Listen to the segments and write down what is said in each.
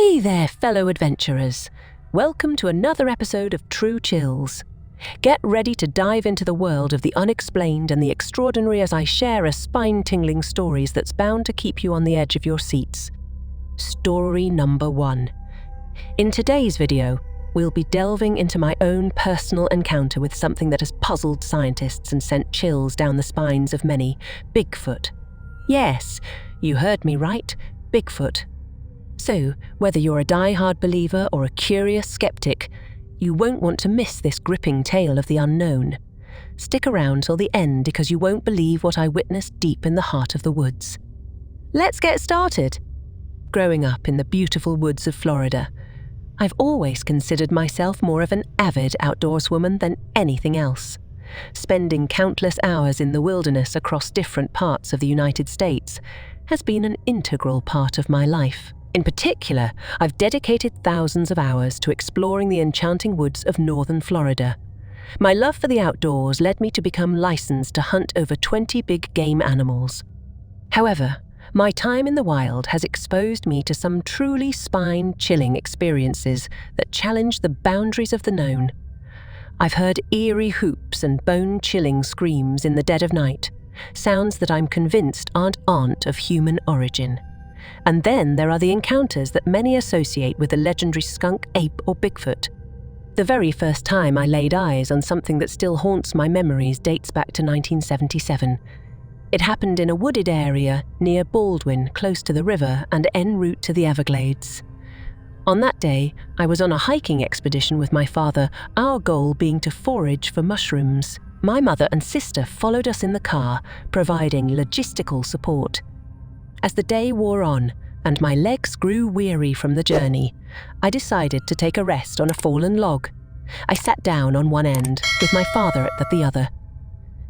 Hey there, fellow adventurers. Welcome to another episode of True Chills. Get ready to dive into the world of the unexplained and the extraordinary as I share a spine-tingling stories that's bound to keep you on the edge of your seats. Story number 1. In today's video, we'll be delving into my own personal encounter with something that has puzzled scientists and sent chills down the spines of many, Bigfoot. Yes, you heard me right, Bigfoot. So, whether you're a die-hard believer or a curious skeptic, you won't want to miss this gripping tale of the unknown. Stick around till the end because you won't believe what I witnessed deep in the heart of the woods. Let's get started. Growing up in the beautiful woods of Florida, I've always considered myself more of an avid outdoorswoman than anything else. Spending countless hours in the wilderness across different parts of the United States has been an integral part of my life. In particular, I've dedicated thousands of hours to exploring the enchanting woods of northern Florida. My love for the outdoors led me to become licensed to hunt over 20 big game animals. However, my time in the wild has exposed me to some truly spine-chilling experiences that challenge the boundaries of the known. I've heard eerie whoops and bone-chilling screams in the dead of night, sounds that I'm convinced aren't of human origin. And then there are the encounters that many associate with the legendary skunk, ape, or Bigfoot. The very first time I laid eyes on something that still haunts my memories dates back to 1977. It happened in a wooded area near Baldwin, close to the river and en route to the Everglades. On that day, I was on a hiking expedition with my father, our goal being to forage for mushrooms. My mother and sister followed us in the car, providing logistical support. As the day wore on and my legs grew weary from the journey, I decided to take a rest on a fallen log. I sat down on one end, with my father at the other.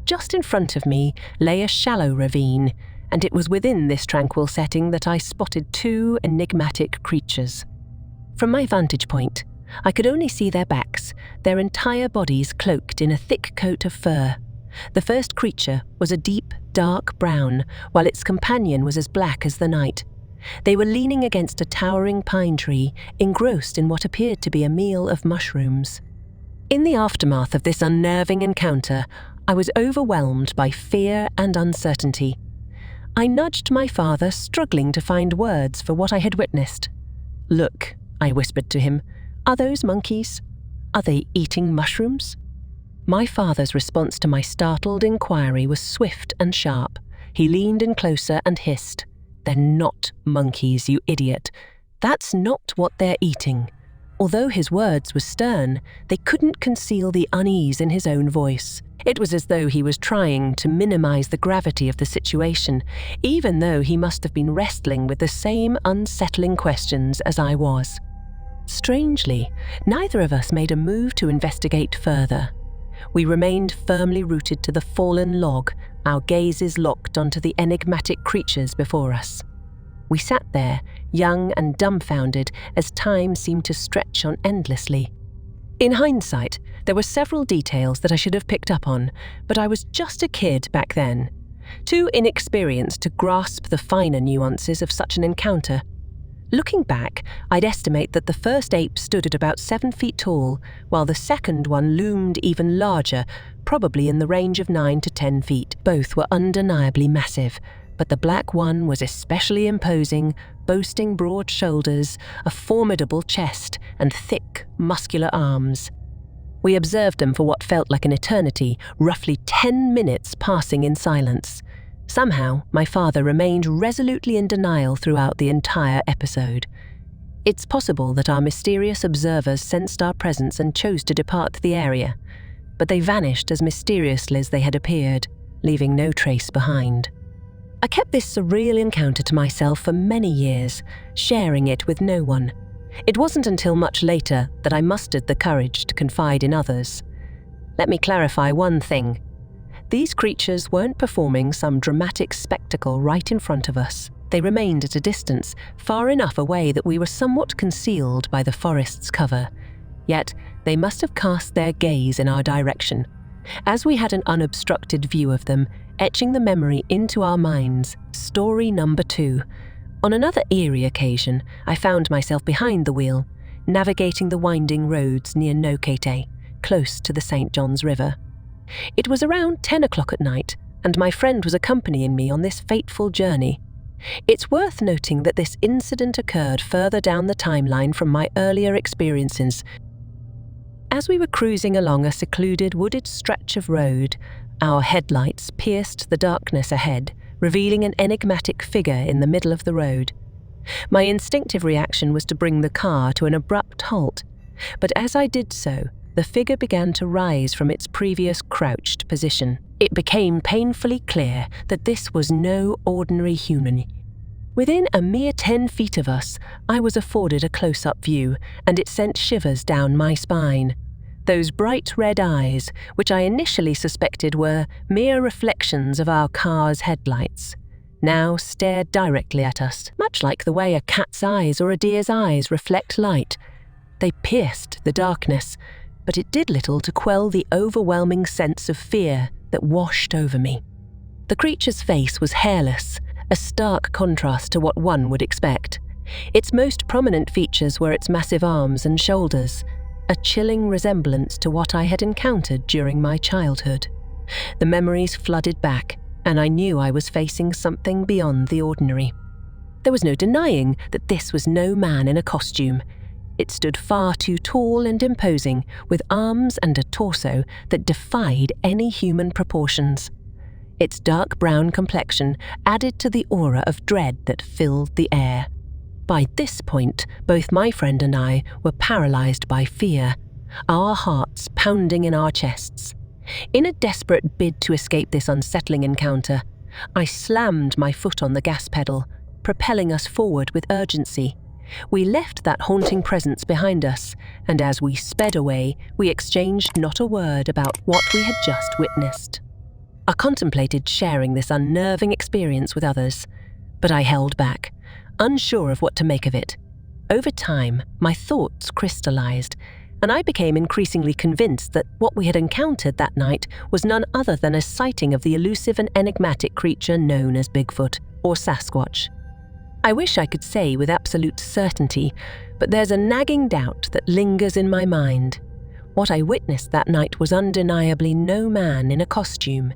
Just in front of me lay a shallow ravine, and it was within this tranquil setting that I spotted two enigmatic creatures. From my vantage point, I could only see their backs, their entire bodies cloaked in a thick coat of fur. The first creature was a deep, dark brown, while its companion was as black as the night. They were leaning against a towering pine tree, engrossed in what appeared to be a meal of mushrooms. In the aftermath of this unnerving encounter, I was overwhelmed by fear and uncertainty. I nudged my father, struggling to find words for what I had witnessed. "Look," I whispered to him, "are those monkeys? Are they eating mushrooms?" My father's response to my startled inquiry was swift and sharp. He leaned in closer and hissed, "They're not monkeys, you idiot. That's not what they're eating." Although his words were stern, they couldn't conceal the unease in his own voice. It was as though he was trying to minimize the gravity of the situation, even though he must have been wrestling with the same unsettling questions as I was. Strangely, neither of us made a move to investigate further. We remained firmly rooted to the fallen log, our gazes locked onto the enigmatic creatures before us. We sat there, young and dumbfounded, as time seemed to stretch on endlessly. In hindsight, there were several details that I should have picked up on, but I was just a kid back then, too inexperienced to grasp the finer nuances of such an encounter. Looking back, I'd estimate that the first ape stood at about 7 feet tall, while the second one loomed even larger, probably in the range of 9 to 10 feet. Both were undeniably massive, but the black one was especially imposing, boasting broad shoulders, a formidable chest, and thick, muscular arms. We observed them for what felt like an eternity, roughly 10 minutes passing in silence. Somehow, my father remained resolutely in denial throughout the entire episode. It's possible that our mysterious observers sensed our presence and chose to depart the area, but they vanished as mysteriously as they had appeared, leaving no trace behind. I kept this surreal encounter to myself for many years, sharing it with no one. It wasn't until much later that I mustered the courage to confide in others. Let me clarify one thing. These creatures weren't performing some dramatic spectacle right in front of us. They remained at a distance, far enough away that we were somewhat concealed by the forest's cover. Yet, they must have cast their gaze in our direction. As we had an unobstructed view of them, etching the memory into our minds, story number 2. On another eerie occasion, I found myself behind the wheel, navigating the winding roads near Nokete, close to the St. John's River. It was around 10 o'clock at night, and my friend was accompanying me on this fateful journey. It's worth noting that this incident occurred further down the timeline from my earlier experiences. As we were cruising along a secluded wooded stretch of road, our headlights pierced the darkness ahead, revealing an enigmatic figure in the middle of the road. My instinctive reaction was to bring the car to an abrupt halt, but as I did so, the figure began to rise from its previous crouched position. It became painfully clear that this was no ordinary human. Within a mere 10 feet of us, I was afforded a close-up view, and it sent shivers down my spine. Those bright red eyes, which I initially suspected were mere reflections of our car's headlights, now stared directly at us, much like the way a cat's eyes or a deer's eyes reflect light. They pierced the darkness, but it did little to quell the overwhelming sense of fear that washed over me. The creature's face was hairless, a stark contrast to what one would expect. Its most prominent features were its massive arms and shoulders, a chilling resemblance to what I had encountered during my childhood. The memories flooded back, and I knew I was facing something beyond the ordinary. There was no denying that this was no man in a costume. It stood far too tall and imposing, with arms and a torso that defied any human proportions. Its dark brown complexion added to the aura of dread that filled the air. By this point, both my friend and I were paralyzed by fear, our hearts pounding in our chests. In a desperate bid to escape this unsettling encounter, I slammed my foot on the gas pedal, propelling us forward with urgency. We left that haunting presence behind us, and as we sped away, we exchanged not a word about what we had just witnessed. I contemplated sharing this unnerving experience with others, but I held back, unsure of what to make of it. Over time, my thoughts crystallized, and I became increasingly convinced that what we had encountered that night was none other than a sighting of the elusive and enigmatic creature known as Bigfoot, or Sasquatch. I wish I could say with absolute certainty, but there's a nagging doubt that lingers in my mind. What I witnessed that night was undeniably no man in a costume.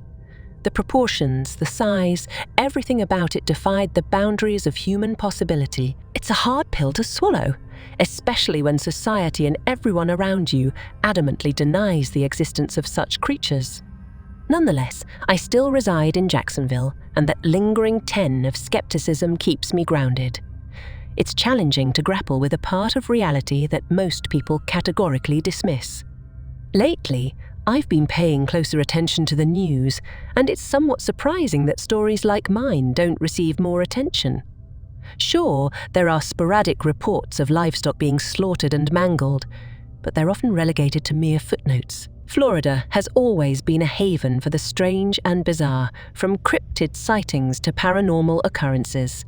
The proportions, the size, everything about it defied the boundaries of human possibility. It's a hard pill to swallow, especially when society and everyone around you adamantly denies the existence of such creatures. Nonetheless, I still reside in Jacksonville, and that lingering 10 of skepticism keeps me grounded. It's challenging to grapple with a part of reality that most people categorically dismiss. Lately, I've been paying closer attention to the news, and it's somewhat surprising that stories like mine don't receive more attention. Sure, there are sporadic reports of livestock being slaughtered and mangled, but they're often relegated to mere footnotes. Florida has always been a haven for the strange and bizarre, from cryptid sightings to paranormal occurrences.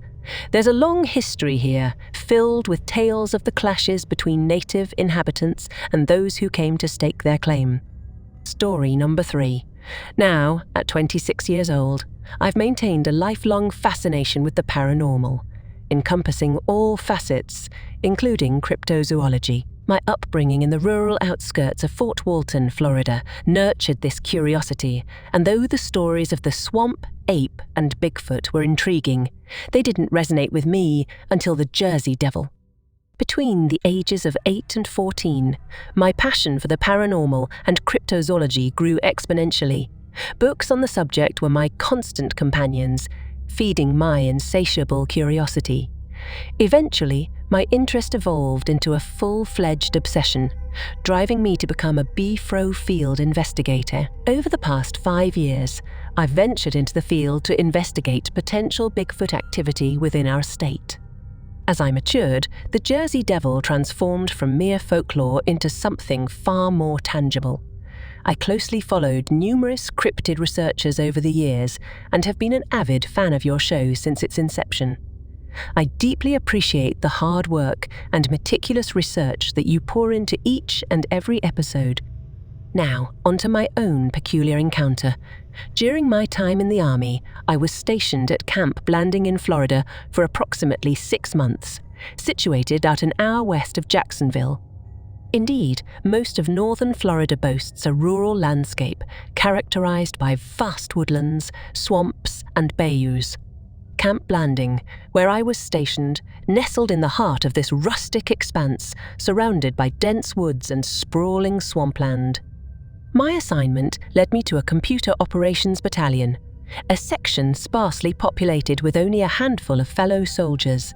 There's a long history here, filled with tales of the clashes between native inhabitants and those who came to stake their claim. Story number 3. Now, at 26 years old, I've maintained a lifelong fascination with the paranormal, encompassing all facets, including cryptozoology. My upbringing in the rural outskirts of Fort Walton, Florida, nurtured this curiosity, and though the stories of the swamp, ape, and Bigfoot were intriguing, they didn't resonate with me until the Jersey Devil. Between the ages of 8 and 14, my passion for the paranormal and cryptozoology grew exponentially. Books on the subject were my constant companions, feeding my insatiable curiosity. Eventually, my interest evolved into a full-fledged obsession, driving me to become a BFRO field investigator. Over the past 5 years, I've ventured into the field to investigate potential Bigfoot activity within our state. As I matured, the Jersey Devil transformed from mere folklore into something far more tangible. I closely followed numerous cryptid researchers over the years and have been an avid fan of your show since its inception. I deeply appreciate the hard work and meticulous research that you pour into each and every episode. Now, onto my own peculiar encounter, During my time in the Army, I was stationed at Camp Blanding in Florida for approximately 6 months, situated about an hour west of Jacksonville. Indeed, most of northern Florida boasts a rural landscape characterized by vast woodlands, swamps, and bayous. Camp Blanding, where I was stationed, nestled in the heart of this rustic expanse, surrounded by dense woods and sprawling swampland. My assignment led me to a computer operations battalion, a section sparsely populated with only a handful of fellow soldiers.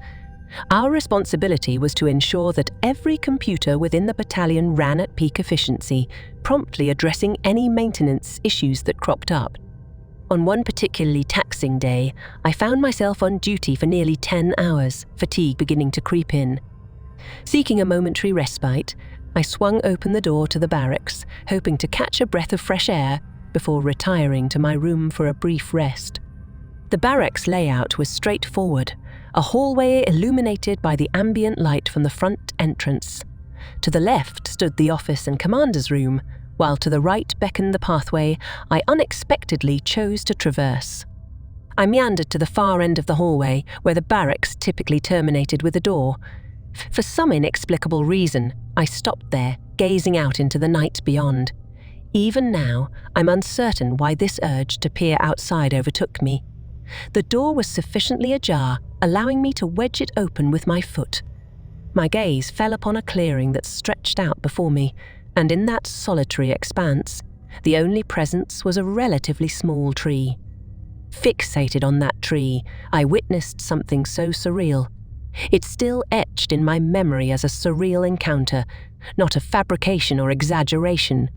Our responsibility was to ensure that every computer within the battalion ran at peak efficiency, promptly addressing any maintenance issues that cropped up. On one particularly taxing day, I found myself on duty for nearly 10 hours, fatigue beginning to creep in. Seeking a momentary respite, I swung open the door to the barracks, hoping to catch a breath of fresh air before retiring to my room for a brief rest. The barracks layout was straightforward, a hallway illuminated by the ambient light from the front entrance. To the left stood the office and commander's room, while to the right beckoned the pathway I unexpectedly chose to traverse. I meandered to the far end of the hallway, where the barracks typically terminated with a door. For some inexplicable reason, I stopped there, gazing out into the night beyond. Even now, I'm uncertain why this urge to peer outside overtook me. The door was sufficiently ajar, allowing me to wedge it open with my foot. My gaze fell upon a clearing that stretched out before me, and in that solitary expanse, the only presence was a relatively small tree. Fixated on that tree, I witnessed something so surreal. It's still etched in my memory as a surreal encounter, not a fabrication or exaggeration.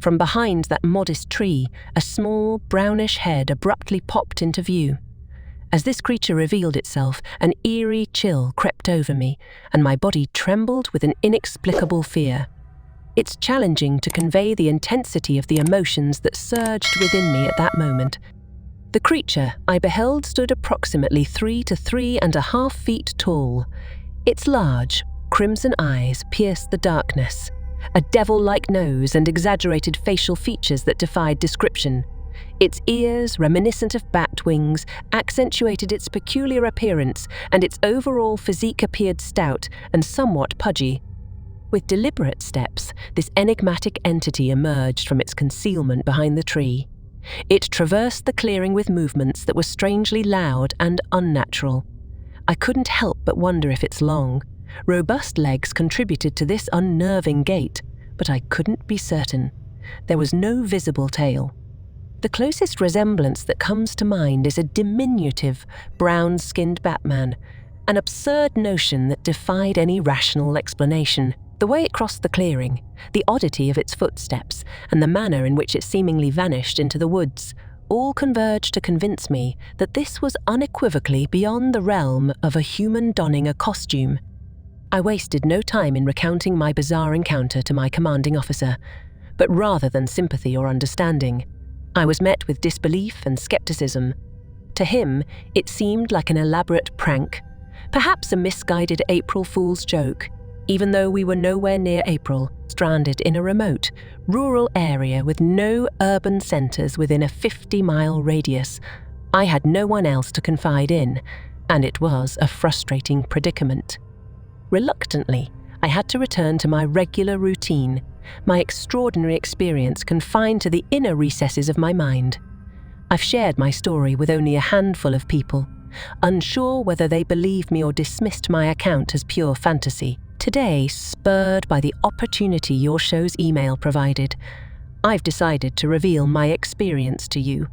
From behind that modest tree, a small, brownish head abruptly popped into view. As this creature revealed itself, an eerie chill crept over me, and my body trembled with an inexplicable fear. It's challenging to convey the intensity of the emotions that surged within me at that moment. The creature I beheld stood approximately 3 to 3.5 feet tall. Its large, crimson eyes pierced the darkness, a devil-like nose and exaggerated facial features that defied description. Its ears, reminiscent of bat wings, accentuated its peculiar appearance, and its overall physique appeared stout and somewhat pudgy. With deliberate steps, this enigmatic entity emerged from its concealment behind the tree. It traversed the clearing with movements that were strangely loud and unnatural. I couldn't help but wonder if its long, robust legs contributed to this unnerving gait, but I couldn't be certain. There was no visible tail. The closest resemblance that comes to mind is a diminutive, brown-skinned Batman, an absurd notion that defied any rational explanation. The way it crossed the clearing, the oddity of its footsteps, and the manner in which it seemingly vanished into the woods all converged to convince me that this was unequivocally beyond the realm of a human donning a costume. I wasted no time in recounting my bizarre encounter to my commanding officer, but rather than sympathy or understanding, I was met with disbelief and skepticism. To him, it seemed like an elaborate prank, perhaps a misguided April Fool's joke, even though we were nowhere near April, stranded in a remote, rural area with no urban centres within a 50-mile radius. I had no one else to confide in, and it was a frustrating predicament. Reluctantly, I had to return to my regular routine, my extraordinary experience confined to the inner recesses of my mind. I've shared my story with only a handful of people, unsure whether they believed me or dismissed my account as pure fantasy. Today, spurred by the opportunity your show's email provided, I've decided to reveal my experience to you.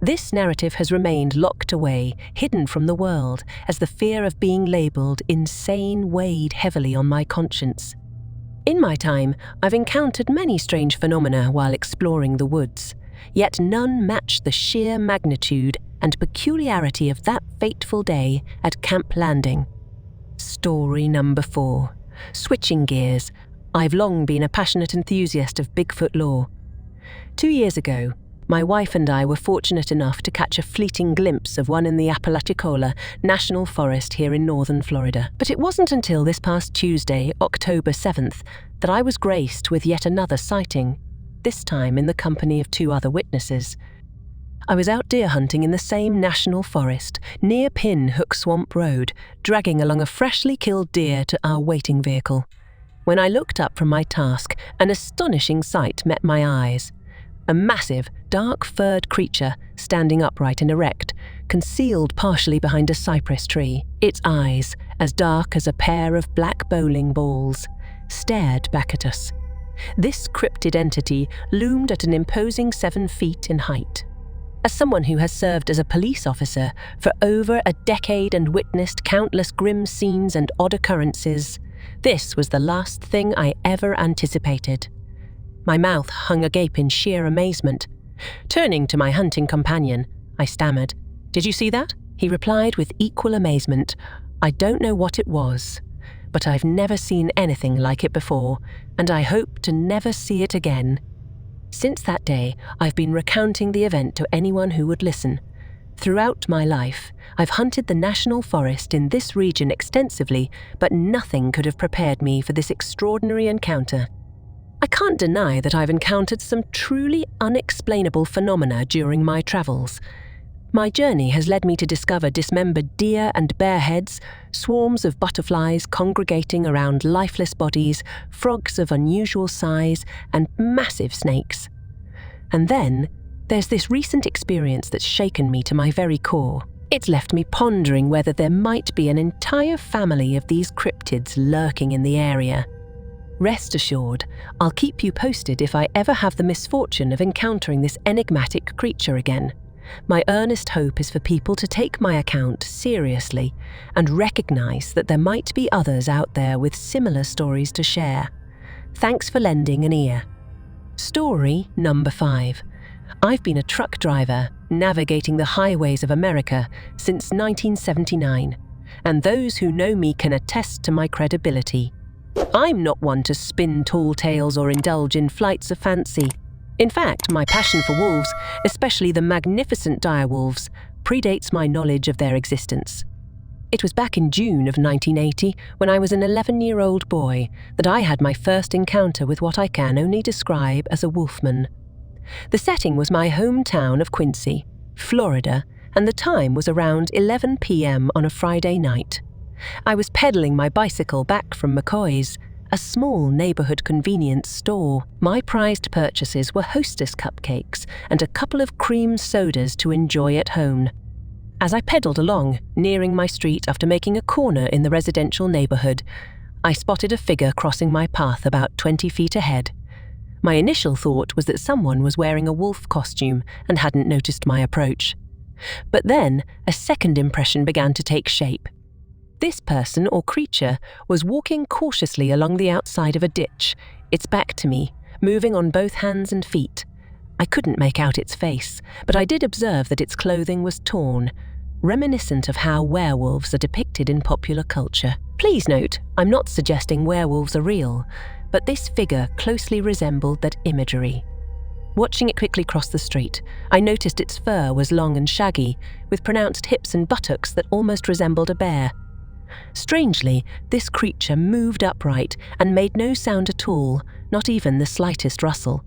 This narrative has remained locked away, hidden from the world, as the fear of being labelled insane weighed heavily on my conscience. In my time, I've encountered many strange phenomena while exploring the woods, yet none matched the sheer magnitude and peculiarity of that fateful day at Camp Landing. Story number 4. Switching gears, I've long been a passionate enthusiast of Bigfoot lore. 2 years ago, my wife and I were fortunate enough to catch a fleeting glimpse of one in the Apalachicola National Forest here in northern Florida. But it wasn't until this past Tuesday, October 7th, that I was graced with yet another sighting, this time in the company of 2 other witnesses. I was out deer hunting in the same national forest, near Pin Hook Swamp Road, dragging along a freshly killed deer to our waiting vehicle. When I looked up from my task, an astonishing sight met my eyes. A massive, dark-furred creature, standing upright and erect, concealed partially behind a cypress tree. Its eyes, as dark as a pair of black bowling balls, stared back at us. This cryptid entity loomed at an imposing 7 feet in height. As someone who has served as a police officer for over a decade and witnessed countless grim scenes and odd occurrences, this was the last thing I ever anticipated. My mouth hung agape in sheer amazement. Turning to my hunting companion, I stammered, "Did you see that?" He replied with equal amazement, "I don't know what it was, but I've never seen anything like it before, and I hope to never see it again." Since that day, I've been recounting the event to anyone who would listen. Throughout my life, I've hunted the national forest in this region extensively, but nothing could have prepared me for this extraordinary encounter. I can't deny that I've encountered some truly unexplainable phenomena during my travels. My journey has led me to discover dismembered deer and bear heads, swarms of butterflies congregating around lifeless bodies, frogs of unusual size, and massive snakes. And then, there's this recent experience that's shaken me to my very core. It's left me pondering whether there might be an entire family of these cryptids lurking in the area. Rest assured, I'll keep you posted if I ever have the misfortune of encountering this enigmatic creature again. My earnest hope is for people to take my account seriously and recognize that there might be others out there with similar stories to share. Thanks for lending an ear. Story number 5. I've been a truck driver navigating the highways of America since 1979, and those who know me can attest to my credibility. I'm not one to spin tall tales or indulge in flights of fancy. In fact, my passion for wolves, especially the magnificent direwolves, predates my knowledge of their existence. It was back in June of 1980, when I was an 11-year-old boy, that I had my first encounter with what I can only describe as a wolfman. The setting was my hometown of Quincy, Florida, and the time was around 11 p.m. on a Friday night. I was pedaling my bicycle back from McCoy's, a small neighborhood convenience store. My prized purchases were Hostess cupcakes and a couple of cream sodas to enjoy at home. As I pedaled along, nearing my street after making a corner in the residential neighborhood, I spotted a figure crossing my path about 20 feet ahead. My initial thought was that someone was wearing a wolf costume and hadn't noticed my approach. But then, a second impression began to take shape. This person or creature was walking cautiously along the outside of a ditch, its back to me, moving on both hands and feet. I couldn't make out its face, but I did observe that its clothing was torn, reminiscent of how werewolves are depicted in popular culture. Please note, I'm not suggesting werewolves are real, but this figure closely resembled that imagery. Watching it quickly cross the street, I noticed its fur was long and shaggy, with pronounced hips and buttocks that almost resembled a bear. Strangely, this creature moved upright and made no sound at all, not even the slightest rustle.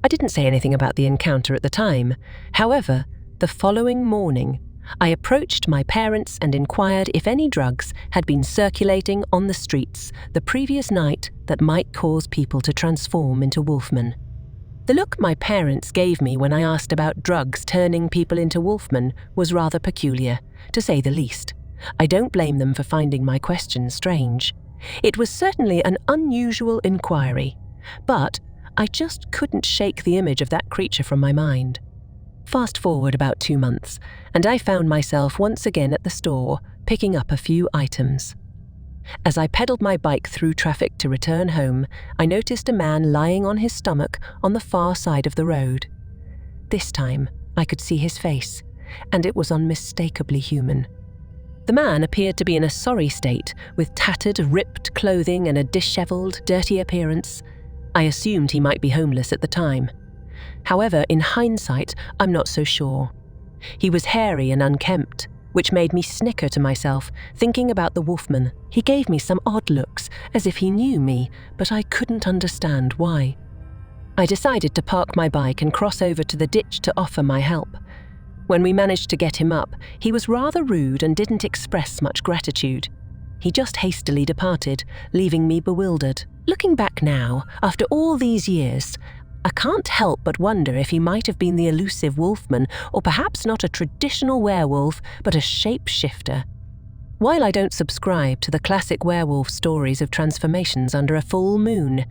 I didn't say anything about the encounter at the time. However, the following morning, I approached my parents and inquired if any drugs had been circulating on the streets the previous night that might cause people to transform into wolfmen. The look my parents gave me when I asked about drugs turning people into wolfmen was rather peculiar, to say the least. I don't blame them for finding my question strange. It was certainly an unusual inquiry, but I just couldn't shake the image of that creature from my mind. Fast forward about 2 months, and I found myself once again at the store, picking up a few items. As I pedaled my bike through traffic to return home, I noticed a man lying on his stomach on the far side of the road. This time, I could see his face, and it was unmistakably human. The man appeared to be in a sorry state, with tattered, ripped clothing and a disheveled, dirty appearance. I assumed he might be homeless at the time. However, in hindsight, I'm not so sure. He was hairy and unkempt, which made me snicker to myself, thinking about the wolfman. He gave me some odd looks, as if he knew me, but I couldn't understand why. I decided to park my bike and cross over to the ditch to offer my help. When we managed to get him up, he was rather rude and didn't express much gratitude. He just hastily departed, leaving me bewildered. Looking back now, after all these years, I can't help but wonder if he might have been the elusive Wolfman, or perhaps not a traditional werewolf, but a shapeshifter. While I don't subscribe to the classic werewolf stories of transformations under a full moon,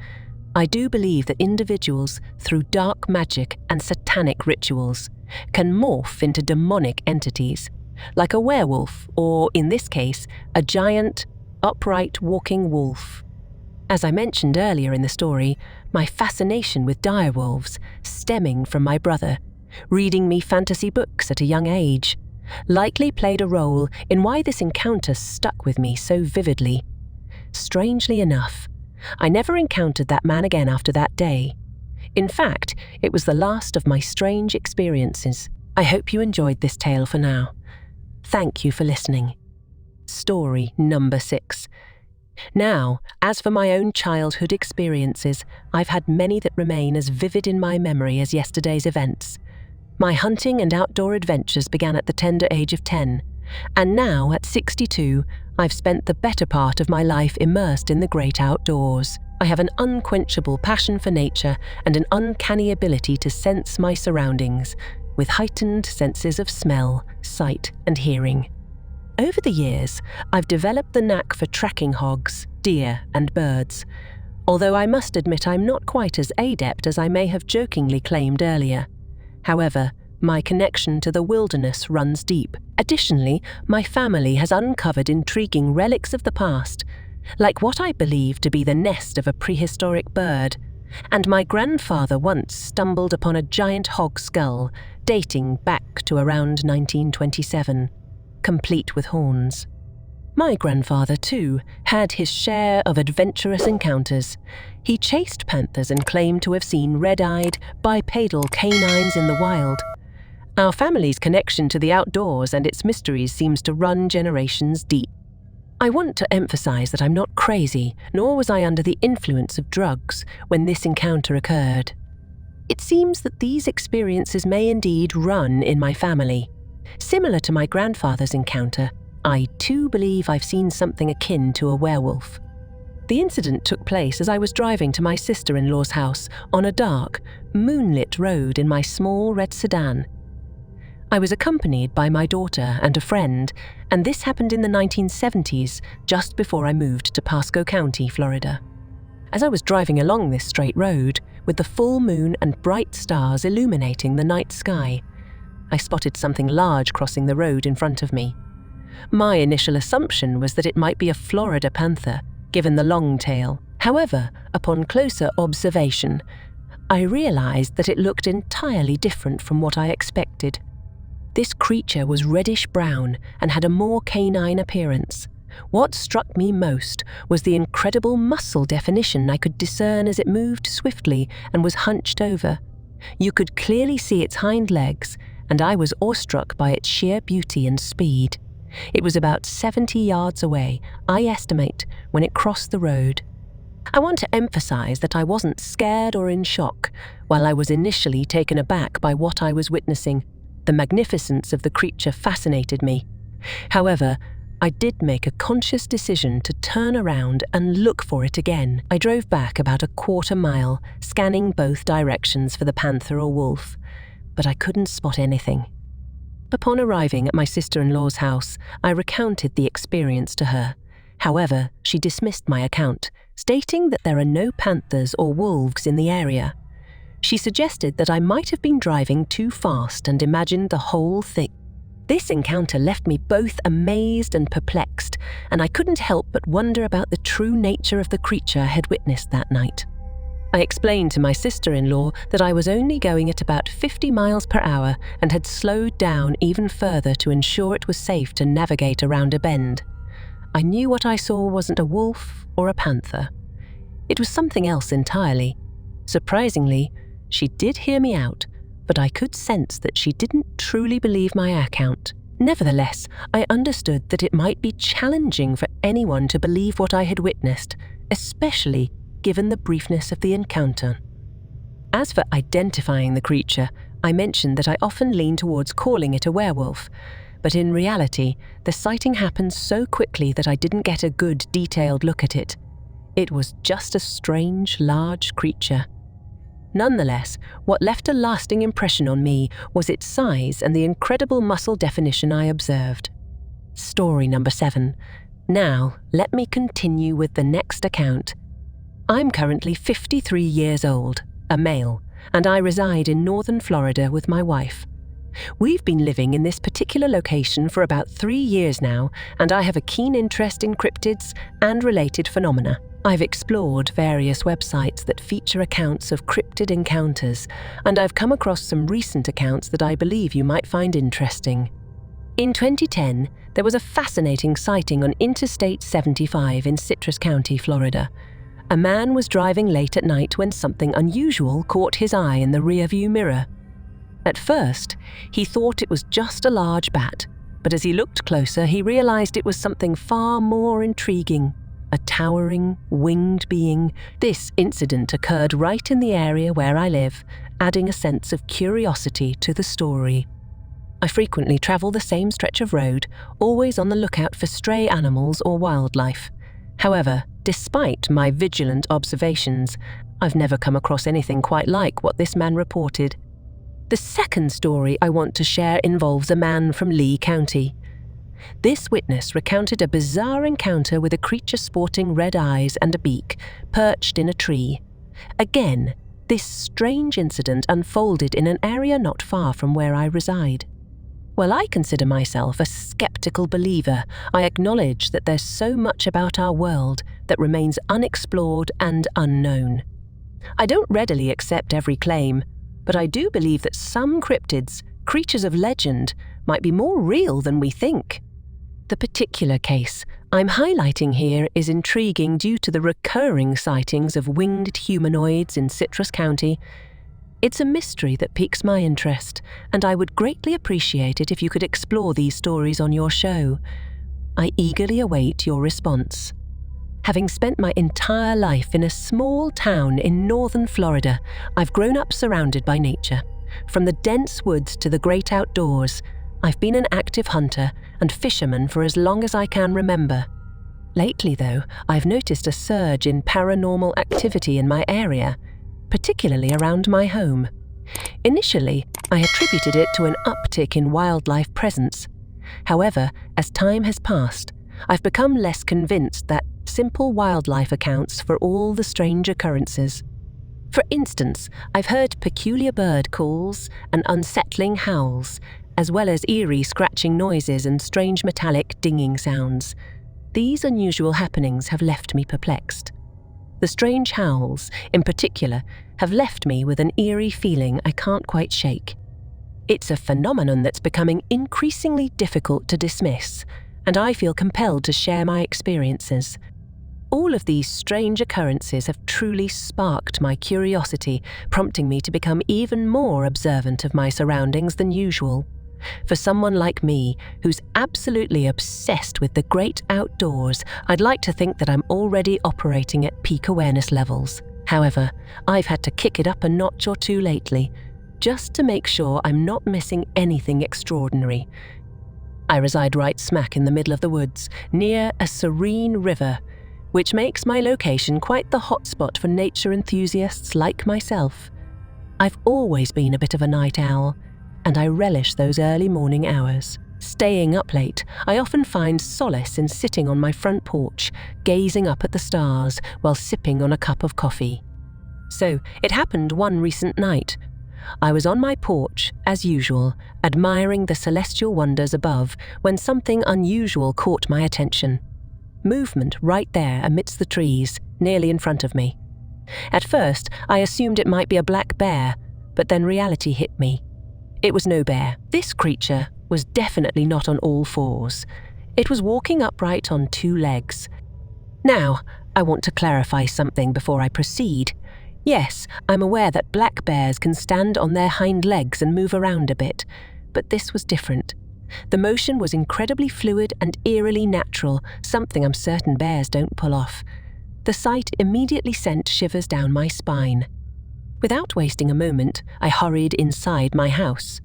I do believe that individuals, through dark magic and satanic rituals, can morph into demonic entities, like a werewolf, or in this case, a giant, upright walking wolf. As I mentioned earlier in the story, my fascination with direwolves stemming from my brother, reading me fantasy books at a young age, likely played a role in why this encounter stuck with me so vividly. Strangely enough, I never encountered that man again after that day. In fact, it was the last of my strange experiences. I hope you enjoyed this tale for now. Thank you for listening. Story number 6. Now, as for my own childhood experiences, I've had many that remain as vivid in my memory as yesterday's events. My hunting and outdoor adventures began at the tender age of 10, and now, at 62, I've spent the better part of my life immersed in the great outdoors. I have an unquenchable passion for nature and an uncanny ability to sense my surroundings, with heightened senses of smell, sight, and hearing. Over the years, I've developed the knack for tracking hogs, deer, and birds, although I must admit I'm not quite as adept as I may have jokingly claimed earlier. However, my connection to the wilderness runs deep. Additionally, my family has uncovered intriguing relics of the past, like what I believe to be the nest of a prehistoric bird, and my grandfather once stumbled upon a giant hog skull dating back to around 1927, complete with horns. My grandfather, too, had his share of adventurous encounters. He chased panthers and claimed to have seen red-eyed, bipedal canines in the wild. Our family's connection to the outdoors and its mysteries seems to run generations deep. I want to emphasize that I'm not crazy, nor was I under the influence of drugs when this encounter occurred. It seems that these experiences may indeed run in my family. Similar to my grandfather's encounter, I too believe I've seen something akin to a werewolf. The incident took place as I was driving to my sister-in-law's house on a dark, moonlit road in my small red sedan. I was accompanied by my daughter and a friend, and this happened in the 1970s, just before I moved to Pasco County, Florida. As I was driving along this straight road, with the full moon and bright stars illuminating the night sky, I spotted something large crossing the road in front of me. My initial assumption was that it might be a Florida panther, given the long tail. However, upon closer observation, I realized that it looked entirely different from what I expected. This creature was reddish-brown and had a more canine appearance. What struck me most was the incredible muscle definition I could discern as it moved swiftly and was hunched over. You could clearly see its hind legs, and I was awestruck by its sheer beauty and speed. It was about 70 yards away, I estimate, when it crossed the road. I want to emphasize that I wasn't scared or in shock, while I was initially taken aback by what I was witnessing. The magnificence of the creature fascinated me. However, I did make a conscious decision to turn around and look for it again. I drove back about a quarter mile, scanning both directions for the panther or wolf, but I couldn't spot anything. Upon arriving at my sister-in-law's house, I recounted the experience to her. However, she dismissed my account, stating that there are no panthers or wolves in the area. She suggested that I might have been driving too fast and imagined the whole thing. This encounter left me both amazed and perplexed, and I couldn't help but wonder about the true nature of the creature I had witnessed that night. I explained to my sister-in-law that I was only going at about 50 miles per hour and had slowed down even further to ensure it was safe to navigate around a bend. I knew what I saw wasn't a wolf or a panther. It was something else entirely. Surprisingly, she did hear me out, but I could sense that she didn't truly believe my account. Nevertheless, I understood that it might be challenging for anyone to believe what I had witnessed, especially given the briefness of the encounter. As for identifying the creature, I mentioned that I often lean towards calling it a werewolf, but in reality, the sighting happened so quickly that I didn't get a good, detailed look at it. It was just a strange, large creature. Nonetheless, what left a lasting impression on me was its size and the incredible muscle definition I observed. Story number 7. Now, let me continue with the next account. I'm currently 53 years old, a male, and I reside in northern Florida with my wife. We've been living in this particular location for about 3 years now, and I have a keen interest in cryptids and related phenomena. I've explored various websites that feature accounts of cryptid encounters, and I've come across some recent accounts that I believe you might find interesting. In 2010, there was a fascinating sighting on Interstate 75 in Citrus County, Florida. A man was driving late at night when something unusual caught his eye in the rearview mirror. At first, he thought it was just a large bat, but as he looked closer, he realized it was something far more intriguing. A towering, winged being. This incident occurred right in the area where I live, adding a sense of curiosity to the story. I frequently travel the same stretch of road, always on the lookout for stray animals or wildlife. However, despite my vigilant observations, I've never come across anything quite like what this man reported. The second story I want to share involves a man from Lee County. This witness recounted a bizarre encounter with a creature sporting red eyes and a beak, perched in a tree. Again, this strange incident unfolded in an area not far from where I reside. While I consider myself a skeptical believer, I acknowledge that there's so much about our world that remains unexplored and unknown. I don't readily accept every claim, but I do believe that some cryptids, creatures of legend, might be more real than we think. The particular case I'm highlighting here is intriguing due to the recurring sightings of winged humanoids in Citrus County. It's a mystery that piques my interest, and I would greatly appreciate it if you could explore these stories on your show. I eagerly await your response. Having spent my entire life in a small town in northern Florida, I've grown up surrounded by nature. From the dense woods to the great outdoors, I've been an active hunter and fisherman for as long as I can remember. Lately, though, I've noticed a surge in paranormal activity in my area, particularly around my home. Initially, I attributed it to an uptick in wildlife presence. However, as time has passed, I've become less convinced that simple wildlife accounts for all the strange occurrences. For instance, I've heard peculiar bird calls and unsettling howls, as well as eerie scratching noises and strange metallic dinging sounds. These unusual happenings have left me perplexed. The strange howls, in particular, have left me with an eerie feeling I can't quite shake. It's a phenomenon that's becoming increasingly difficult to dismiss, and I feel compelled to share my experiences. All of these strange occurrences have truly sparked my curiosity, prompting me to become even more observant of my surroundings than usual. For someone like me, who's absolutely obsessed with the great outdoors, I'd like to think that I'm already operating at peak awareness levels. However, I've had to kick it up a notch or two lately, just to make sure I'm not missing anything extraordinary. I reside right smack in the middle of the woods, near a serene river, which makes my location quite the hotspot for nature enthusiasts like myself. I've always been a bit of a night owl, and I relish those early morning hours. Staying up late, I often find solace in sitting on my front porch, gazing up at the stars while sipping on a cup of coffee. So, it happened one recent night. I was on my porch, as usual, admiring the celestial wonders above, when something unusual caught my attention. Movement right there amidst the trees, nearly in front of me. At first, I assumed it might be a black bear, but then reality hit me. It was no bear. This creature was definitely not on all fours. It was walking upright on 2 legs. Now, I want to clarify something before I proceed. Yes, I'm aware that black bears can stand on their hind legs and move around a bit, but this was different. The motion was incredibly fluid and eerily natural, something I'm certain bears don't pull off. The sight immediately sent shivers down my spine. Without wasting a moment, I hurried inside my house.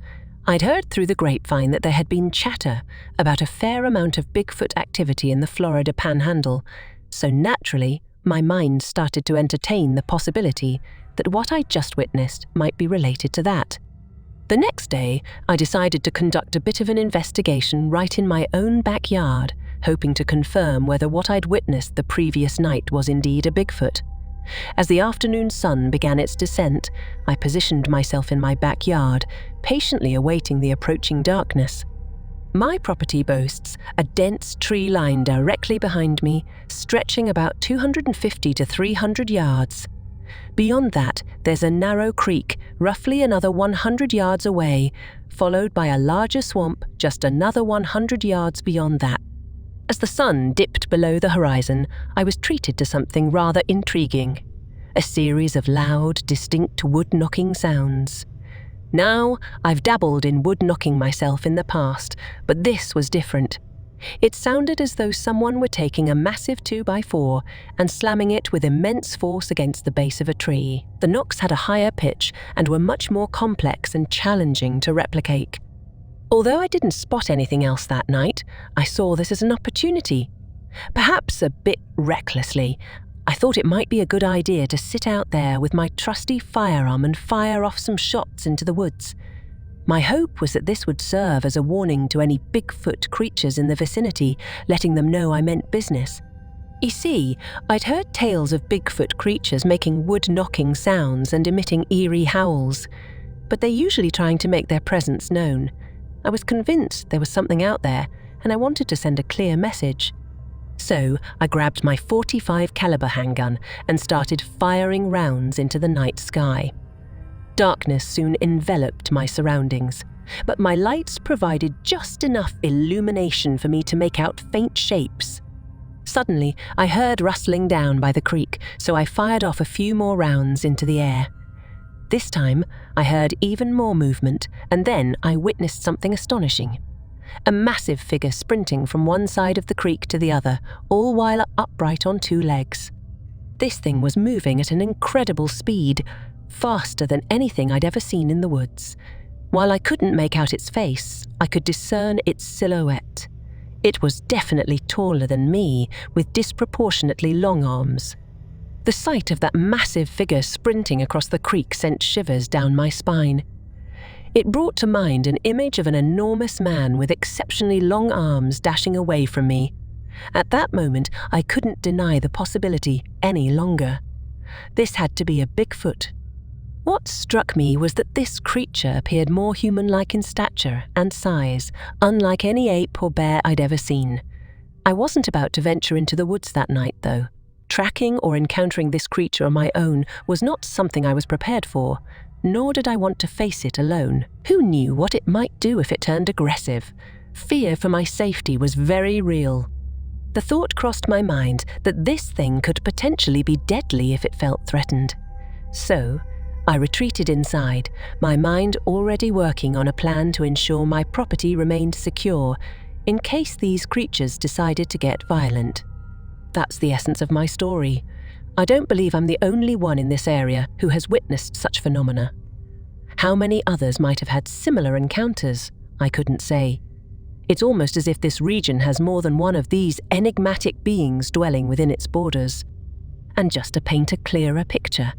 I'd heard through the grapevine that there had been chatter about a fair amount of Bigfoot activity in the Florida Panhandle, so naturally, my mind started to entertain the possibility that what I'd just witnessed might be related to that. The next day, I decided to conduct a bit of an investigation right in my own backyard, hoping to confirm whether what I'd witnessed the previous night was indeed a Bigfoot. As the afternoon sun began its descent, I positioned myself in my backyard, patiently awaiting the approaching darkness. My property boasts a dense tree line directly behind me, stretching about 250 to 300 yards. Beyond that, there's a narrow creek, roughly another 100 yards away, followed by a larger swamp just another 100 yards beyond that. As the sun dipped below the horizon, I was treated to something rather intriguing. A series of loud, distinct wood-knocking sounds. Now, I've dabbled in wood-knocking myself in the past, but this was different. It sounded as though someone were taking a massive 2x4 and slamming it with immense force against the base of a tree. The knocks had a higher pitch and were much more complex and challenging to replicate. Although I didn't spot anything else that night, I saw this as an opportunity. Perhaps a bit recklessly, I thought it might be a good idea to sit out there with my trusty firearm and fire off some shots into the woods. My hope was that this would serve as a warning to any Bigfoot creatures in the vicinity, letting them know I meant business. You see, I'd heard tales of Bigfoot creatures making wood-knocking sounds and emitting eerie howls, but they're usually trying to make their presence known. I was convinced there was something out there, and I wanted to send a clear message. So I grabbed my .45 caliber handgun and started firing rounds into the night sky. Darkness soon enveloped my surroundings, but my lights provided just enough illumination for me to make out faint shapes. Suddenly, I heard rustling down by the creek, so I fired off a few more rounds into the air. This time, I heard even more movement, and then I witnessed something astonishing. A massive figure sprinting from one side of the creek to the other, all while upright on two legs. This thing was moving at an incredible speed, faster than anything I'd ever seen in the woods. While I couldn't make out its face, I could discern its silhouette. It was definitely taller than me, with disproportionately long arms. The sight of that massive figure sprinting across the creek sent shivers down my spine. It brought to mind an image of an enormous man with exceptionally long arms dashing away from me. At that moment, I couldn't deny the possibility any longer. This had to be a Bigfoot. What struck me was that this creature appeared more human-like in stature and size, unlike any ape or bear I'd ever seen. I wasn't about to venture into the woods that night, though. Tracking or encountering this creature on my own was not something I was prepared for, nor did I want to face it alone. Who knew what it might do if it turned aggressive? Fear for my safety was very real. The thought crossed my mind that this thing could potentially be deadly if it felt threatened. So, I retreated inside, my mind already working on a plan to ensure my property remained secure in case these creatures decided to get violent. That's the essence of my story. I don't believe I'm the only one in this area who has witnessed such phenomena. How many others might have had similar encounters, I couldn't say. It's almost as if this region has more than one of these enigmatic beings dwelling within its borders. And just to paint a clearer picture,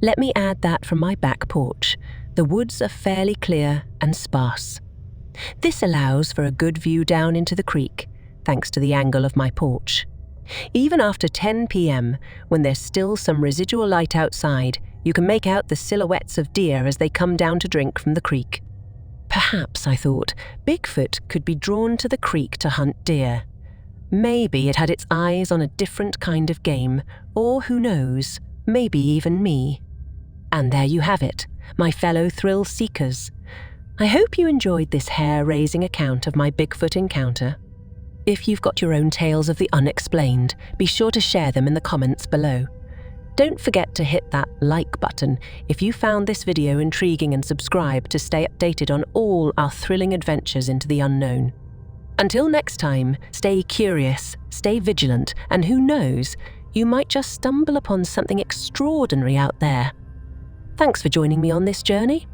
let me add that from my back porch, the woods are fairly clear and sparse. This allows for a good view down into the creek, thanks to the angle of my porch. Even after 10 p.m., when there's still some residual light outside, you can make out the silhouettes of deer as they come down to drink from the creek. Perhaps, I thought, Bigfoot could be drawn to the creek to hunt deer. Maybe it had its eyes on a different kind of game, or who knows, maybe even me. And there you have it, my fellow thrill seekers. I hope you enjoyed this hair-raising account of my Bigfoot encounter. If you've got your own tales of the unexplained, be sure to share them in the comments below. Don't forget to hit that like button if you found this video intriguing and subscribe to stay updated on all our thrilling adventures into the unknown. Until next time, stay curious, stay vigilant, and who knows, you might just stumble upon something extraordinary out there. Thanks for joining me on this journey.